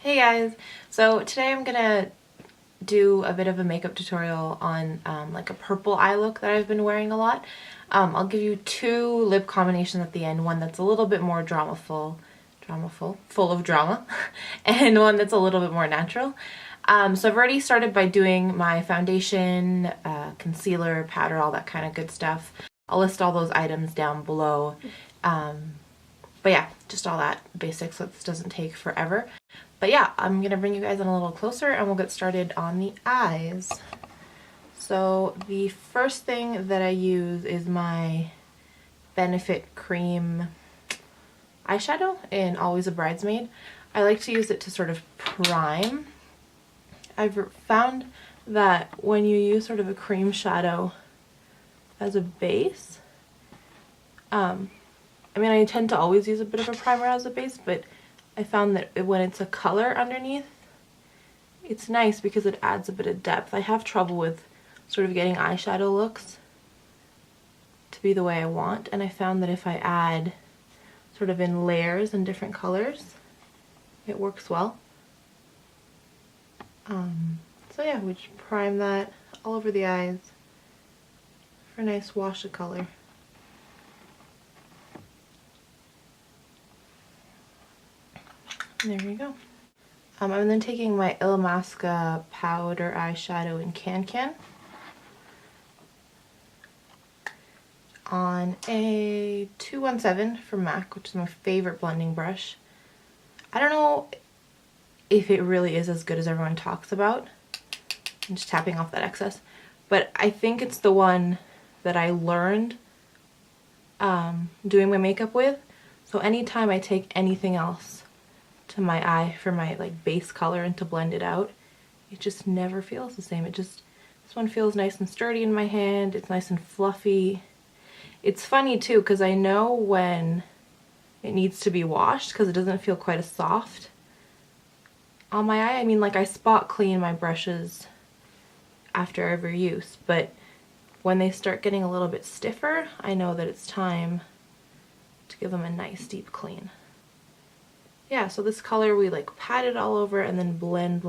Hey guys! So today I'm gonna do a bit of a makeup tutorial on like a purple eye look that I've been wearing a lot. I'll give you two lip combinations at the end, one that's a little bit more full of drama, and one that's a little bit more natural. So I've already started by doing my foundation, concealer, powder, all that kind of good stuff. I'll list all those items down below. But yeah, just all that basics, so this doesn't take forever. But yeah, I'm gonna bring you guys in a little closer and we'll get started on the eyes. So the first thing that I use is my Benefit Cream eyeshadow in Always a Bridesmaid. I like to use it to sort of prime. I've found that when you use sort of a cream shadow as a base, I mean, I tend to always use a bit of a primer as a base, but I found that when it's a color underneath, it's nice because it adds a bit of depth. I have trouble with sort of getting eyeshadow looks to be the way I want, and I found that if I add sort of in layers and different colors, it works well. So yeah, we just prime that all over the eyes for a nice wash of color. There we go. I'm then taking my Illamasqua powder eyeshadow in CanCan on a 217 from MAC, which is my favorite blending brush. I don't know if it really is as good as everyone talks about. I'm just tapping off that excess, but I think it's the one that I learned doing my makeup with. So anytime I take anything else to my eye for my like base color and to blend it out, it just never feels the same. This one feels nice and sturdy in my hand. It's nice and fluffy. It's funny too because I know when it needs to be washed because it doesn't feel quite as soft on my eye. I mean, like, I spot clean my brushes after every use, but when they start getting a little bit stiffer, I know that it's time to give them a nice deep clean. Yeah, so this color we like pat it all over and then blend.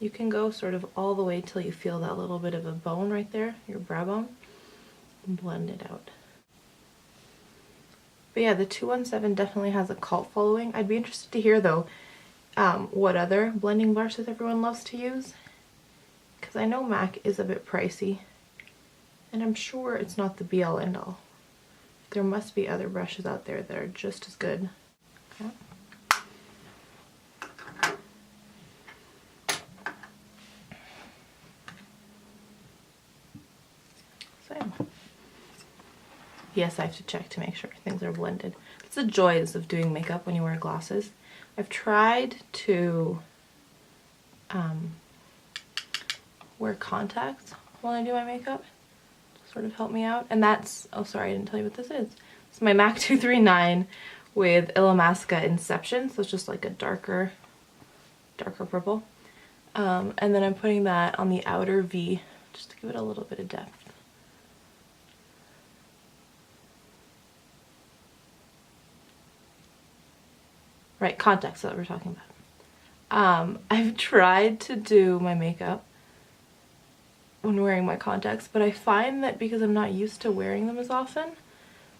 You can go sort of all the way till you feel that little bit of a bone right there, your brow bone, and blend it out. But yeah, the 217 definitely has a cult following. I'd be interested to hear though what other blending brushes everyone loves to use, because I know MAC is a bit pricey and I'm sure it's not the be all end all. There must be other brushes out there that are just as good. Okay. So, yes, I have to check to make sure things are blended. It's the joys of doing makeup when you wear glasses. I've tried to wear contacts while I do my makeup to sort of help me out, and that's, oh sorry, I didn't tell you what this is. It's my MAC 239 with Illamasqua Inception, so it's just like a darker purple. And then I'm putting that on the outer V just to give it a little bit of depth. Right, contacts that we're talking about. I've tried to do my makeup when wearing my contacts, but I find that because I'm not used to wearing them as often,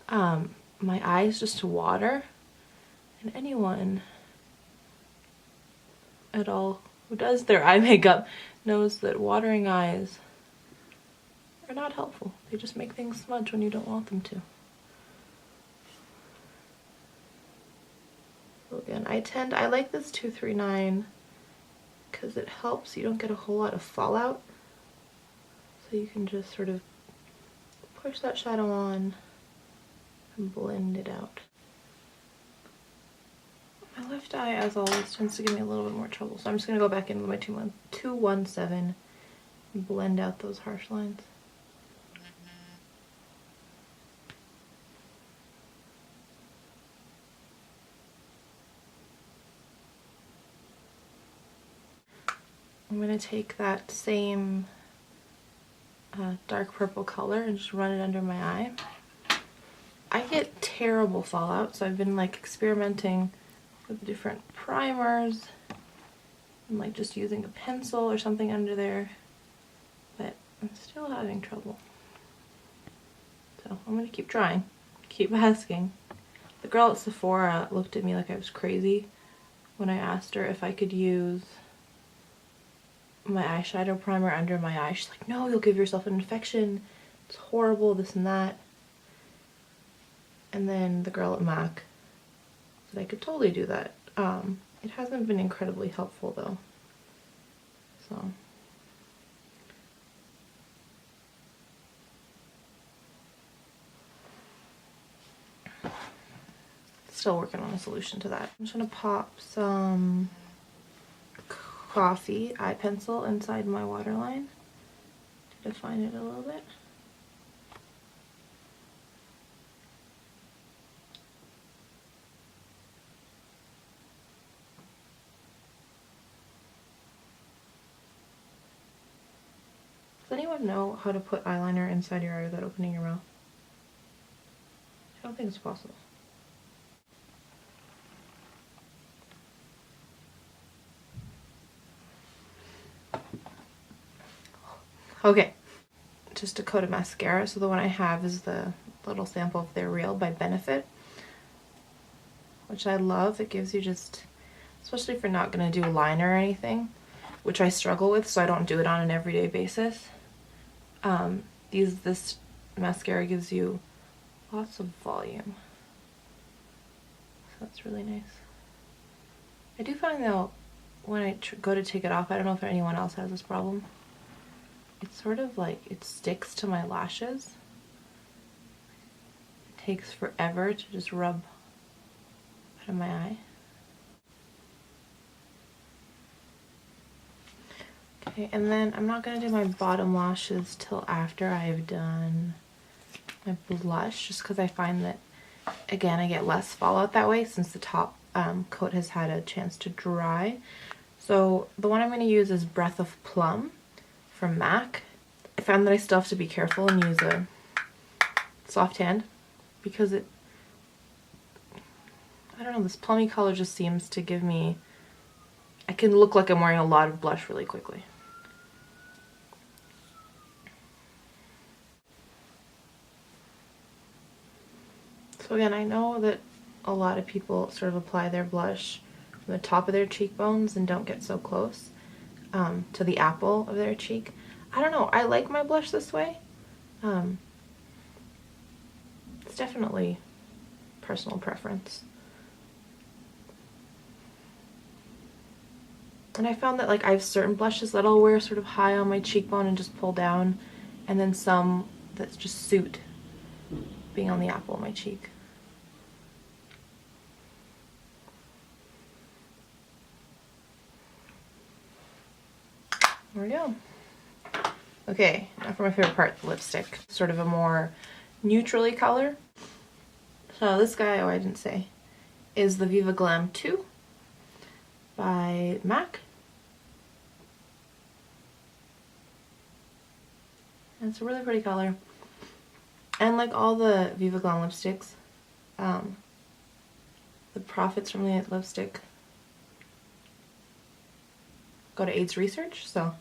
my eyes just water, and anyone at all who does their eye makeup knows that watering eyes are not helpful. They just make things smudge when you don't want them to. So again, I like this 239 because it helps you don't get a whole lot of fallout. So you can just sort of push that shadow on and blend it out. My left eye, as always, tends to give me a little bit more trouble, so I'm just going to go back in with my 217 and blend out those harsh lines. I'm going to take that same dark purple color and just run it under my eye. I get terrible fallout, so I've been like experimenting with different primers and like just using a pencil or something under there, but I'm still having trouble. So I'm gonna keep trying, keep asking. The girl at Sephora looked at me like I was crazy when I asked her if I could use my eyeshadow primer under my eye. She's like, no, you'll give yourself an infection. It's horrible, this and that. And then the girl at MAC said I could totally do that. It hasn't been incredibly helpful though. So. Still working on a solution to that. I'm just gonna pop some coffee eye pencil inside my waterline to define it a little bit. Does anyone know how to put eyeliner inside your eye without opening your mouth? I don't think it's possible. Okay, just a coat of mascara. So the one I have is the little sample of They're Real by Benefit, which I love. It gives you just, especially if you're not going to do a liner or anything, which I struggle with, so I don't do it on an everyday basis. This mascara gives you lots of volume. So that's really nice. I do find though, when I go to take it off, I don't know if anyone else has this problem. It's sort of like, it sticks to my lashes. It takes forever to just rub out of my eye. Okay, and then I'm not going to do my bottom lashes till after I've done my blush, just because I find that, again, I get less fallout that way since the top coat has had a chance to dry. So the one I'm going to use is Breath of Plum from MAC. I found that I still have to be careful and use a soft hand because I don't know, this plummy color just seems to give me, I can look like I'm wearing a lot of blush really quickly. So again, I know that a lot of people sort of apply their blush from the top of their cheekbones and don't get so close to the apple of their cheek. I don't know, I like my blush this way. It's definitely personal preference. And I found that like I have certain blushes that I'll wear sort of high on my cheekbone and just pull down, and then some that just suit being on the apple of my cheek. There we go. Okay, now for my favorite part, the lipstick. Sort of a more neutrally color. So this guy, oh I didn't say, is the Viva Glam 2 by MAC. And it's a really pretty color. And like all the Viva Glam lipsticks, the profits from the lipstick go to AIDS research, so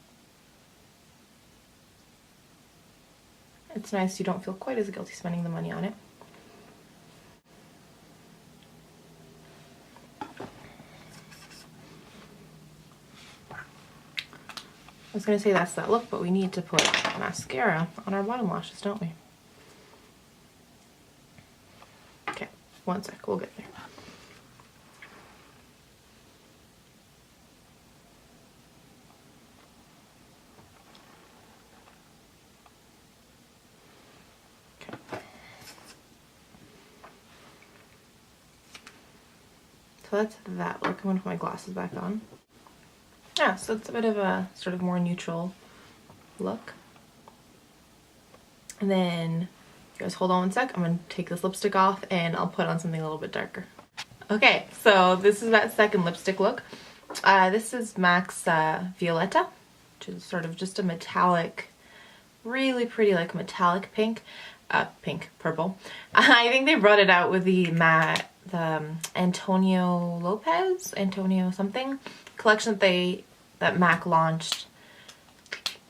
it's nice you don't feel quite as guilty spending the money on it. I was going to say that's that look, but we need to put mascara on our bottom lashes, don't we? Okay, one sec, we'll get there. So that's that look. I'm going to put my glasses back on. Yeah, so it's a bit of a sort of more neutral look. And then, you guys hold on one sec. I'm going to take this lipstick off and I'll put on something a little bit darker. Okay, so this is that second lipstick look. This is MAC's Violetta, which is sort of just a metallic, really pretty like metallic pink. pink, purple. I think they brought it out with the matte, Antonio something collection that MAC launched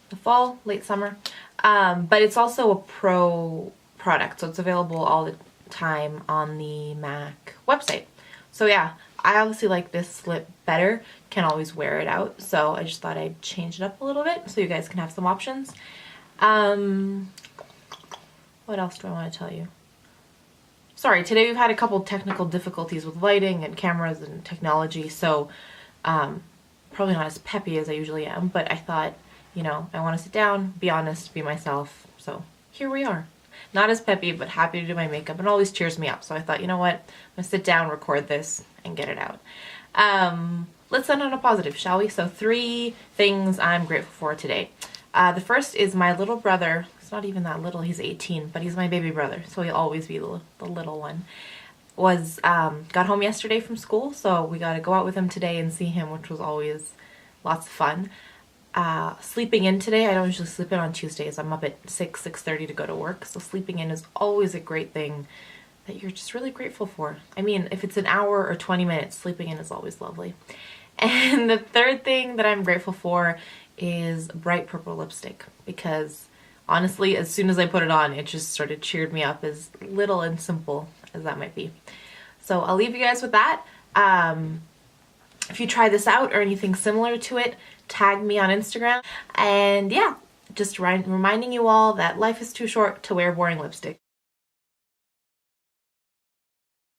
the fall, late summer. But it's also a pro product, so it's available all the time on the MAC website. So yeah, I obviously like this lip better. Can always wear it out, so I just thought I'd change it up a little bit so you guys can have some options. What else do I want to tell you? Sorry, today we've had a couple technical difficulties with lighting and cameras and technology, so probably not as peppy as I usually am, but I thought, you know, I want to sit down, be honest, be myself, so here we are. Not as peppy, but happy to do my makeup, and always cheers me up, so I thought, you know what, I'm going to sit down, record this, and get it out. Let's end on a positive, shall we? So 3 things I'm grateful for today. The first is my little brother. He's not even that little, he's 18, but he's my baby brother, so he'll always be the little one. Got home yesterday from school, so we got to go out with him today and see him, which was always lots of fun. Sleeping in today, I don't usually sleep in on Tuesdays. I'm up at 6:30 to go to work, so sleeping in is always a great thing that you're just really grateful for. I mean, if it's an hour or 20 minutes, sleeping in is always lovely. And the third thing that I'm grateful for is bright purple lipstick, because honestly, as soon as I put it on, it just sort of cheered me up, as little and simple as that might be. So I'll leave you guys with that. If you try this out or anything similar to it, tag me on Instagram. And yeah, just reminding you all that life is too short to wear boring lipstick.